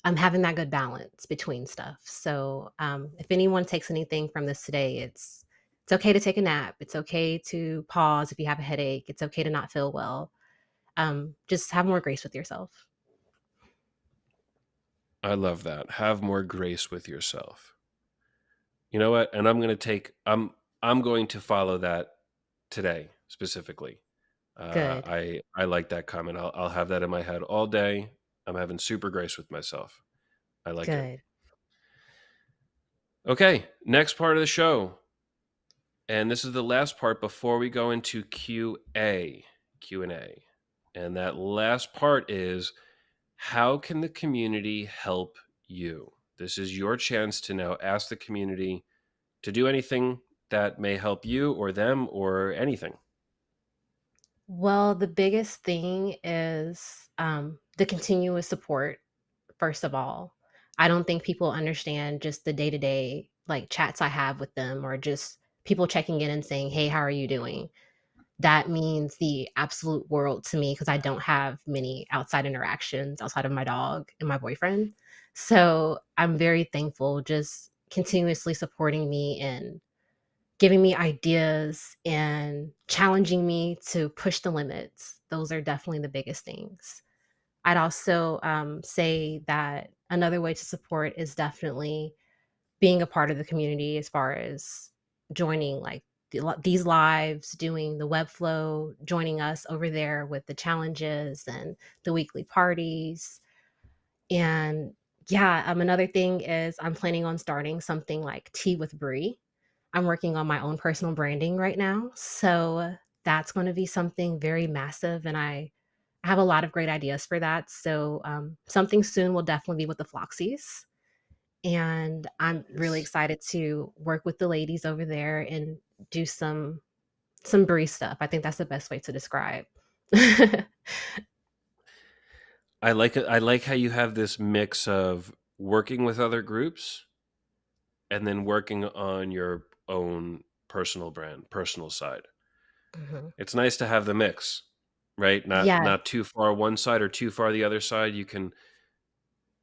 having that good balance between stuff. So, if anyone takes anything from this today, it's okay to take a nap. It's okay to pause if you have a headache. It's okay to not feel well. Just have more grace with yourself. I love that. Have more grace with yourself. You know what? And I'm going to follow that today specifically. Good, I like that comment. I'll have that in my head all day. I'm having super grace with myself. I like it. good. Okay, next part of the show. And this is the last part before we go into Q&A. And that last part is, how can the community help you? This is your chance to now ask the community to do anything that may help you or them or anything. Well, the biggest thing is, the continuous support, first of all. I don't think people understand just the day-to-day, like, chats I have with them or just people checking in and saying, "Hey, how are you doing?" That means the absolute world to me because I don't have many outside interactions outside of my dog and my boyfriend. So, I'm very thankful just continuously supporting me and giving me ideas and challenging me to push the limits. Those are definitely the biggest things. I'd also, say that another way to support is definitely being a part of the community as far as joining, like, these lives, doing the Webflow, joining us over there with the challenges and the weekly parties, and yeah, another thing is I'm planning on starting something like Tea with Bree. I'm working on my own personal branding right now, so that's gonna be something very massive, and I have a lot of great ideas for that, so, something soon will definitely be with the Floxies, and I'm really Nice. excited to work with the ladies over there and do some Brie stuff. I think that's the best way to describe. I like it. I like how you have this mix of working with other groups and then working on your own personal brand, personal side. Mhm. It's nice to have the mix, right? Yes, Not too far one side or too far the other side.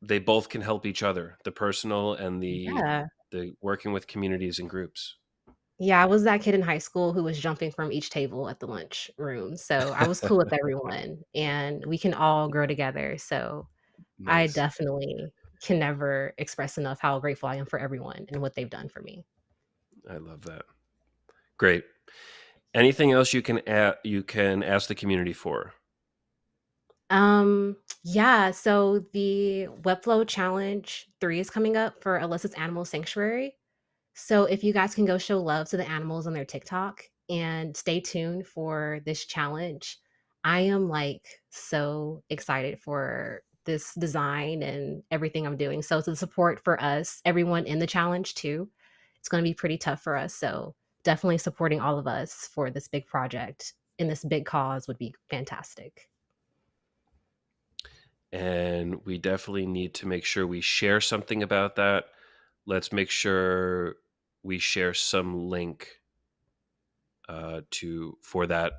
They both can help each other, the personal and yeah. the working with communities and groups. Yeah, I was that kid in high school who was jumping from each table at the lunch room, so I was cool with everyone, and we can all grow together, so I Nice. definitely can never express enough how grateful I am for everyone and what they've done for me. I love that. Great. Anything else you can ask the community for? Yeah, so the Webflow Challenge 3 is coming up for Alyssa's Animal Sanctuary. So if you guys can go show love to the animals on their TikTok and stay tuned for this challenge. I am, like, so excited for this design and everything I'm doing. So the support for us, everyone in the challenge too, it's gonna be pretty tough for us. So definitely supporting all of us for this big project and this big cause would be fantastic. And we definitely need to make sure we share something about that. Let's make sure we share some link to for that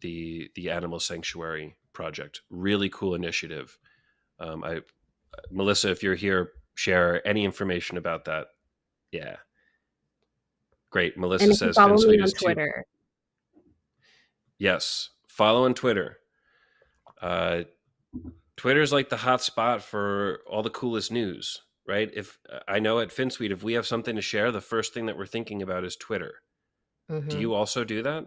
the animal sanctuary project. Really cool initiative. I Melissa, if you're here, share any information about that. Yeah, great. And Melissa if you says follow me Finsweet on is too. Twitter. Yes, follow on Twitter. Uh, Twitter is like the hot spot for all the coolest news, right? If I know at Finsweet, if we have something to share, the first thing that we're thinking about is Twitter. Do Mhm. you also do that?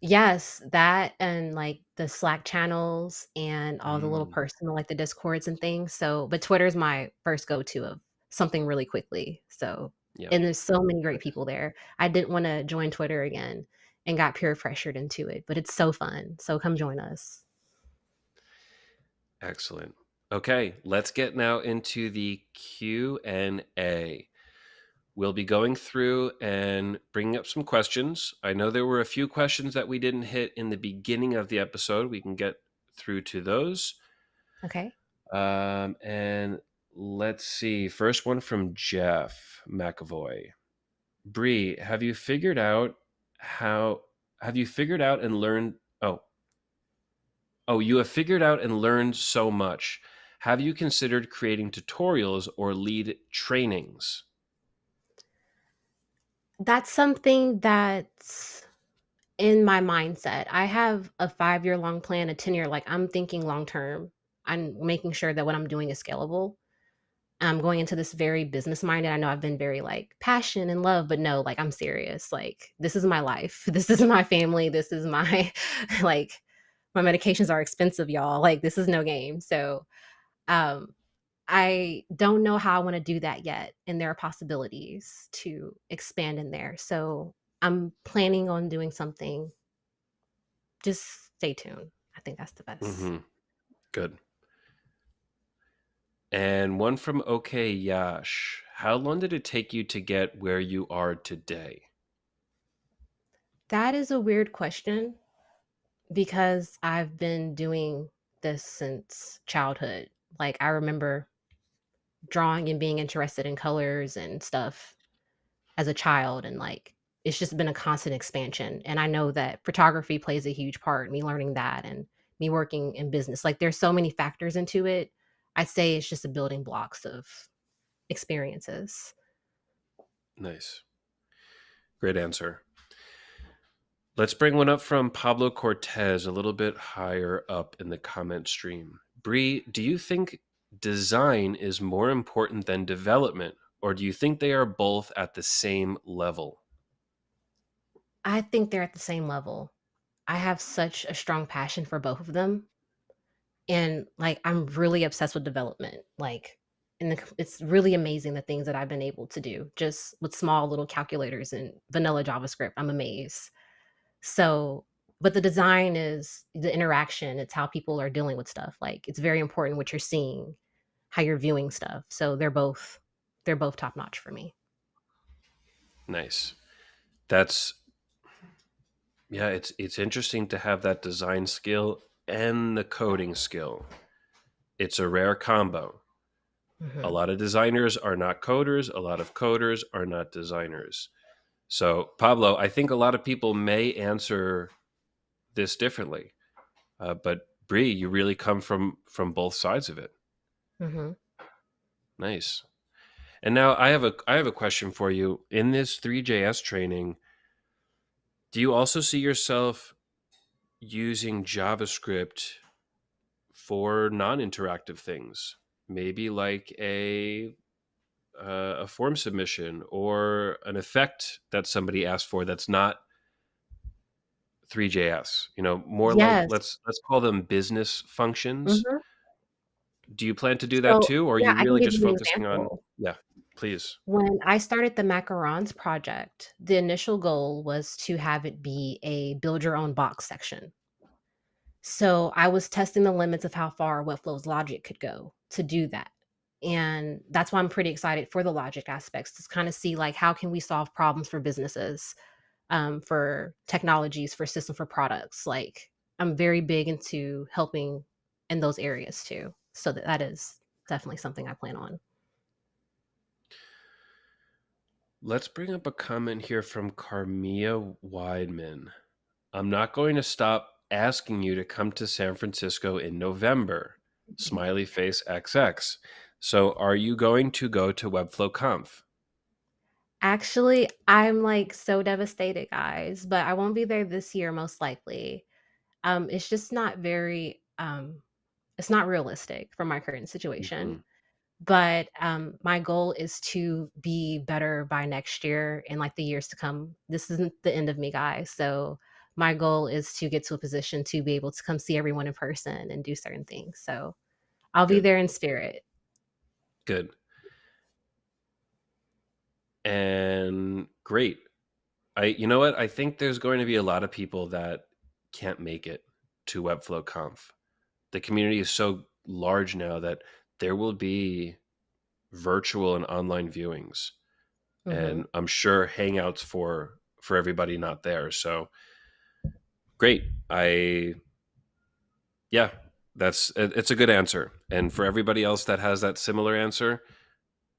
Yes, that and, like, the Slack channels and all the little Mm, personal, like, the Discords and things, so but Twitter's my first go-to of something really quickly, so yeah, and there's so many great people there. I didn't wanna join Twitter again and got peer pressured into it, but it's so fun, so come join us. excellent. Okay, let's get now into the Q&A. We'll be going through and bringing up some questions. I know there were a few questions that we didn't hit in the beginning of the episode. We can get through to those. Okay. And let's see. First one from Jeff McAvoy. Bree, how have you figured out and learned you have figured out and learned so much. Have you considered creating tutorials or lead trainings? That's something that's in my mindset. I have a 5-year long plan, a 10-year like, I'm thinking long term. I'm making sure that what I'm doing is scalable. I'm going into this very business minded. I know I've been very like passion and love, but no, like I'm serious. Like this is my life. This is my family. This is my like my medications are expensive, y'all. Like this is no game. So um I don't know how I want to do that yet. And there are possibilities to expand in there. So I'm planning on doing something. Just stay tuned. I think that's the best. Hmm. Good. And one from OK Yash. How long did it take you to get where you are today? That is a weird question because I've been doing this since childhood. Like, I remember drawing and being interested in colors and stuff as a child, and, like, it's just been a constant expansion, and I know that photography plays a huge part, me learning that and me working in business. Like, there's so many factors into it. I'd say it's just a building blocks of experiences. Nice. Great answer. Let's bring one up from Pablo Cortez, a little bit higher up in the comment stream. Bree, do you think design is more important than development, or do you think they are both at the same level? I think they're at the same level. I have such a strong passion for both of them. And, like, I'm really obsessed with development, like, and it's really amazing the things that I've been able to do just with small little calculators and vanilla JavaScript. I'm amazed. So, but the design is the interaction, it's how people are dealing with stuff. Like, it's very important what you're seeing, how you're viewing stuff. So they're both top notch for me. Nice. That's Yeah, it's interesting to have that design skill and the coding skill. It's a rare combo. A Mhm. lot of designers are not coders, a lot of coders are not designers. So, Pablo, I think a lot of people may answer this differently. But Bree, you really come from both sides of it. Mhm. Nice. And now I have a question for you. In this 3JS training, do you also see yourself using JavaScript for non-interactive things? Maybe like a form submission or an effect that somebody asked for that's not 3JS. More like Yes. let's call them business functions. Mhm. Do you plan to do that So, too, or are yeah, you I can really give just you an focusing on? example. Yeah, please. When I started the macarons project, the initial goal was to have it be a build your own box section. So I was testing the limits of how far Webflow's logic could go to do that. And that's why I'm pretty excited for the logic aspects to kind of see like how can we solve problems for businesses, for technologies, for system, for products. Like I'm very big into helping in those areas too. So that is definitely something I plan on. Let's bring up a comment here from Carmia Weidman. I'm not going to stop asking you to come to San Francisco in November. Smiley face XX. So, are you going to go to Webflow Conf? Actually, I'm, like, so devastated, guys, but I won't be there this year most likely. It's just not very, it's not realistic for my current situation, Hmm. but, my goal is to be better by next year and, like, the years to come. This isn't the end of me, guys, so my goal is to get to a position to be able to come see everyone in person and do certain things, so I'll be Good, there in spirit. good, and great. You know what? I think there's going to be a lot of people that can't make it to Webflow Conf. The community is so large now that there will be virtual and online viewings, Mhm. and I'm sure hangouts for everybody not there. So great. Yeah, it's a good answer. And for everybody else that has that similar answer,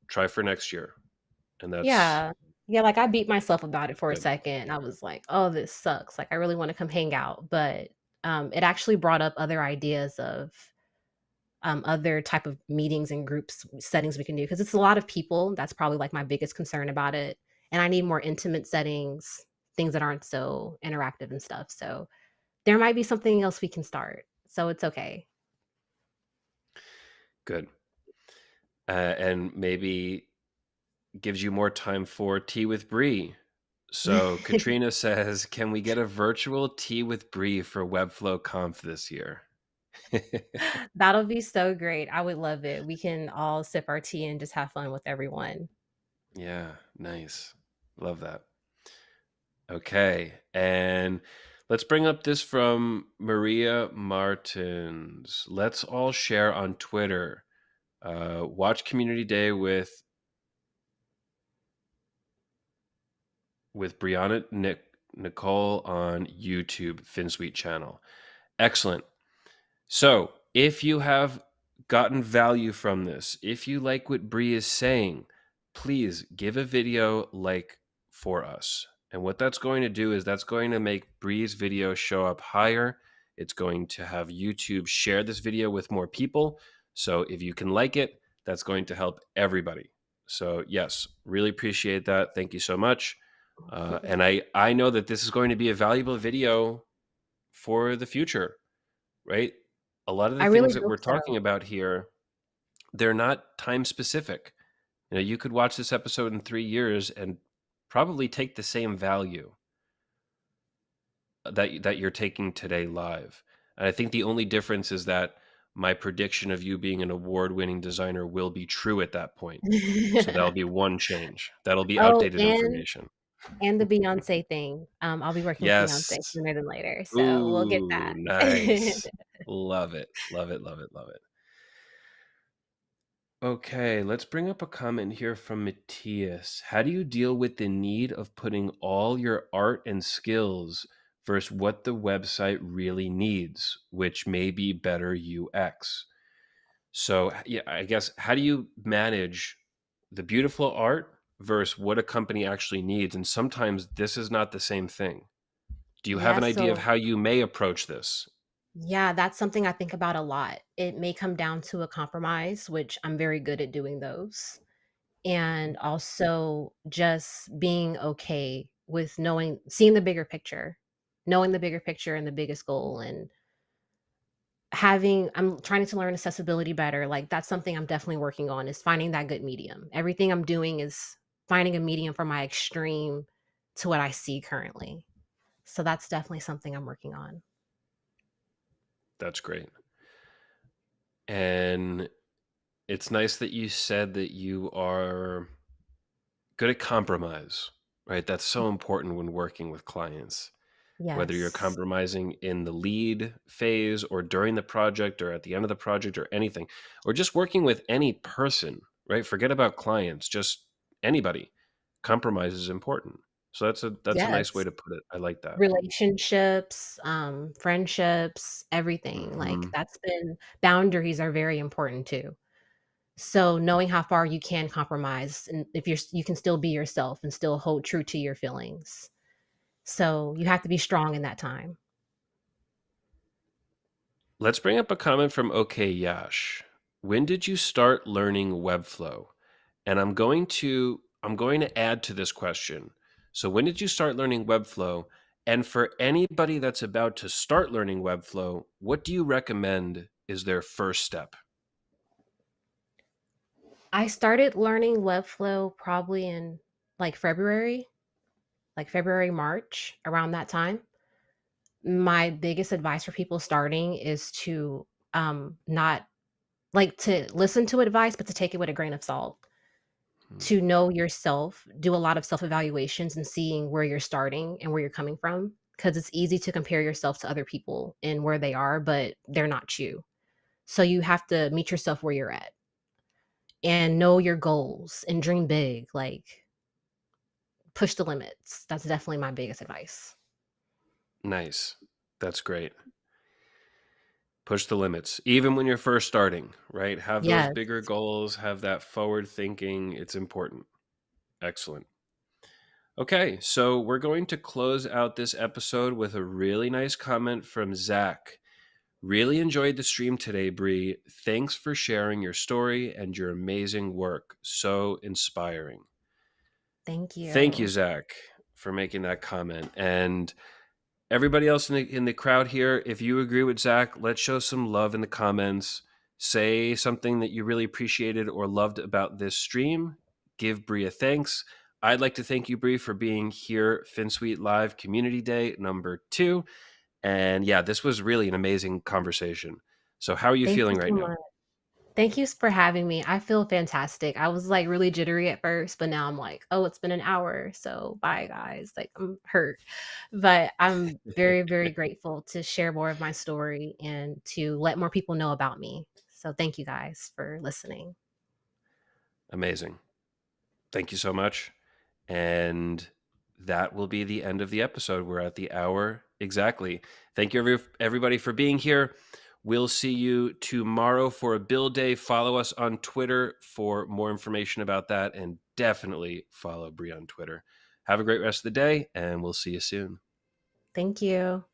try for next year. And that's Yeah. Yeah, like, I beat myself about it for a good. second. I was like, "Oh, this sucks." Like, I really wanna come hang out, but, it actually brought up other ideas of, other type of meetings and groups settings we can do because it's a lot of people. That's probably, like, my biggest concern about it, and I need more intimate settings, things that aren't so interactive and stuff, so there might be something else we can start, so it's okay. Good. and maybe gives you more time for tea with Bree. So Katrina says, "Can we get a virtual tea with Bree for Webflow Conf this year?" That'll be so great. I would love it. We can all sip our tea and just have fun with everyone. Yeah, nice. Love that. Okay, and let's bring up this from Maria Martins. Let's all share on Twitter. Watch Community Day with Breeona Nechole on YouTube, Finsweet channel. Excellent. So, if you have gotten value from this, if you like what Bree is saying, please give a video like for us. And what that's going to do is that's going to make Bree's video show up higher. It's going to have YouTube share this video with more people. So, if you can like it, that's going to help everybody. So, yes, really appreciate that. Thank you so much. And I know that this is going to be a valuable video for the future, right? A lot of the I really things that hope we're so. talking about here, they're not time specific. You know, you could watch this episode in 3 years and probably take the same value that you're taking today live. And I think the only difference is that my prediction of you being an award-winning designer will be true at that point. So that'll be one change. That'll be Oh, outdated information. and the Beyoncé thing. I'll be working with Beyoncé Yes. sooner than later, so we'll get Ooh, that. nice. Love it. Love it. Love it. Love it. Okay, let's bring up a comment here from Matthias. How do you deal with the need of putting all your art and skills versus what the website really needs, which may be better UX? So, yeah, I guess how do you manage the beautiful art versus what a company actually needs? And sometimes this is not the same thing. Do you have Yeah, an idea of so how you may approach this? yeah, that's something I think about a lot. It may come down to a compromise, which I'm very good at doing those, and also just being okay with knowing seeing the bigger picture, knowing the bigger picture and the biggest goal, and having I'm trying to learn accessibility better, like, that's something I'm definitely working on, is finding that good medium. Everything I'm doing is finding a medium from my extreme to what I see currently. So that's definitely something I'm working on. That's great. And it's nice that you said that you are good at compromise, right? That's so important when working with clients, whether you're Yes. compromising in the lead phase or during the project or at the end of the project or anything, or just working with any person, right? Forget about clients, just anybody. Compromise is important. So that's a nice way Yes. to put it. I like that. Relationships, friendships, everything, like, Hmm. that's been boundaries are very important too. So, knowing how far you can compromise and if you can still be yourself and still hold true to your feelings. So, you have to be strong in that time. Let's bring up a comment from OK Yash. When did you start learning Webflow? And I'm going to add to this question. So when did you start learning Webflow? And for anybody that's about to start learning Webflow, what do you recommend is their first step? I started learning Webflow probably in, February, February, March, around that time. My biggest advice for people starting is to, not to listen to advice, but to take it with a grain of salt. Hmm, To know yourself, do a lot of self-evaluations and seeing where you're starting and where you're coming from, because it's easy to compare yourself to other people and where they are, but they're not you. So you have to meet yourself where you're at and know your goals and dream big, push the limits. That's definitely my biggest advice. nice. That's great. Push the limits, even when you're first starting, right? Have those Yes. bigger goals, have that forward thinking. It's important. Excellent. Okay, so we're going to close out this episode with a really nice comment from Zach. Really enjoyed the stream today, Bree. Thanks for sharing your story and your amazing work. So inspiring. Thank Thank you, you. Zach, for making that comment. And everybody else in the crowd here, if you agree with Zach, let's show some love in the comments. say something that you really appreciated or loved about this stream. Give Bree a thanks. I'd like to thank you, Bree, for being here, Finsweet Live Community Day #2. And yeah, this was really an amazing conversation. So how are you Thank you feeling right so now? much. Thank you for having me. I feel fantastic. I was, like, really jittery at first, but now I'm like, "Oh, it's been an hour, so bye, guys." Like, I'm hurt. But I'm very, very grateful to share more of my story and to let more people know about me. So thank you guys for listening. Amazing. Thank you so much. And that will be the end of the episode. We're at the hour exactly. Thank you, everybody, for being here. We'll see you tomorrow for a build day. Follow us on Twitter for more information about that, and definitely follow Bree on Twitter. Have a great rest of the day, and we'll see you soon. Thank you.